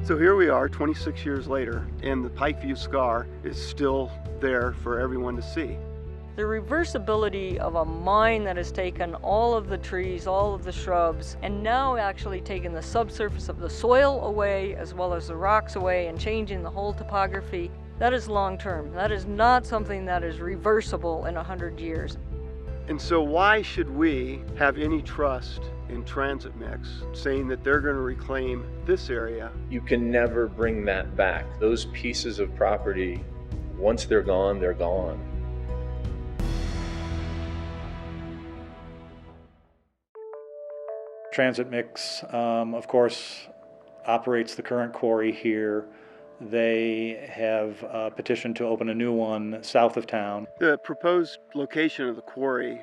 So here we are 26 years later, and the Pikeview scar is still there for everyone to see. The reversibility of a mine that has taken all of the trees, all of the shrubs, and now actually taken the subsurface of the soil away as well as the rocks away and changing the whole topography, that is long term. That is not something that is reversible in 100 years. And so why should we have any trust in Transit Mix saying that they're going to reclaim this area? You can never bring that back. Those pieces of property, once they're gone, they're gone. Transit Mix, of course, operates the current quarry here. They have petitioned to open a new one south of town. The proposed location of the quarry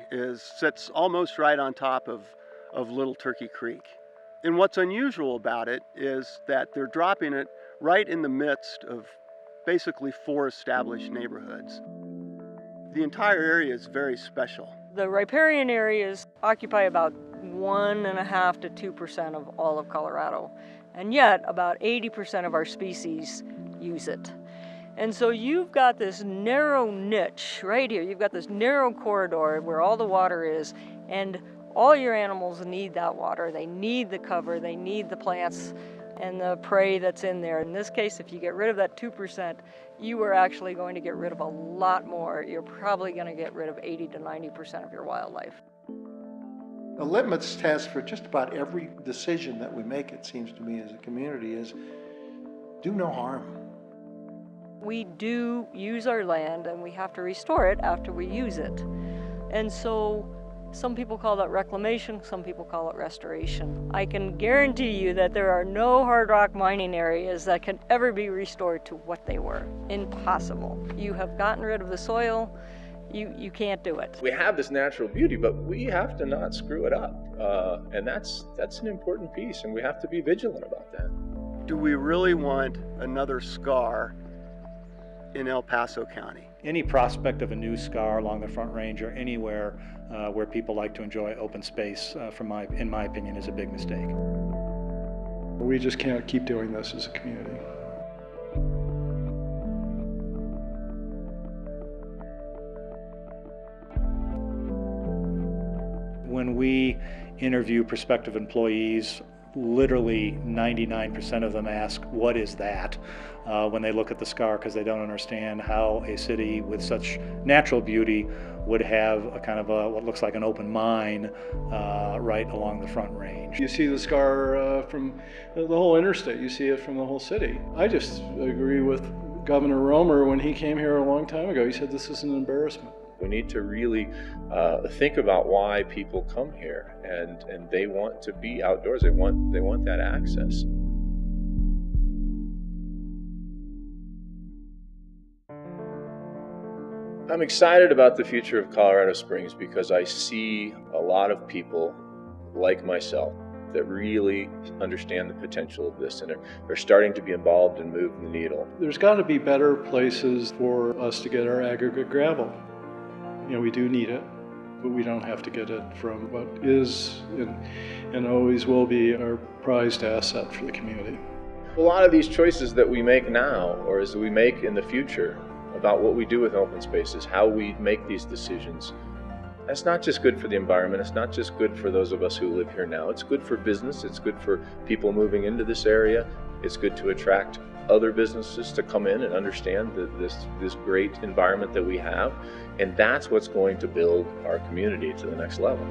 sits almost right on top of Little Turkey Creek. And what's unusual about it is that they're dropping it right in the midst of basically 4 established neighborhoods. The entire area is very special. The riparian areas occupy about 1.5% to 2% of all of Colorado, and yet about 80% of our species use it. And so you've got this narrow niche right here. You've got this narrow corridor where all the water is, and all your animals need that water. They need the cover, they need the plants and the prey that's in there. In this case, if you get rid of that 2%, you are actually going to get rid of a lot more. You're probably going to get rid of 80 to 90% of your wildlife. The litmus test for just about every decision that we make, it seems to me, as a community is do no harm. We do use our land and we have to restore it after we use it. And so some people call that reclamation, some people call it restoration. I can guarantee you that there are no hard rock mining areas that can ever be restored to what they were. Impossible. You have gotten rid of the soil, you can't do it. We have this natural beauty, but we have to not screw it up. And that's an important piece, and we have to be vigilant about that. Do we really want another scar in El Paso County? Any prospect of a new scar along the Front Range or anywhere where people like to enjoy open space, in my opinion, is a big mistake. We just can't keep doing this as a community. When we interview prospective employees, literally 99% of them ask, what is that? When they look at the scar, because they don't understand how a city with such natural beauty would have a kind of what looks like an open mine right along the Front Range. You see the scar from the whole interstate, you see it from the whole city. I just agree with Governor Romer when he came here a long time ago. He said this is an embarrassment. We need to really think about why people come here, and they want to be outdoors. They want that access. I'm excited about the future of Colorado Springs because I see a lot of people like myself that really understand the potential of this, and they're starting to be involved and move the needle. There's got to be better places for us to get our aggregate gravel. You know, we do need it, but we don't have to get it from what is and always will be our prized asset for the community. A lot of these choices that we make now, or as we make in the future, about what we do with open spaces, how we make these decisions, that's not just good for the environment, it's not just good for those of us who live here now, it's good for business, it's good for people moving into this area, it's good to attract other businesses to come in and understand this great environment that we have, and that's what's going to build our community to the next level.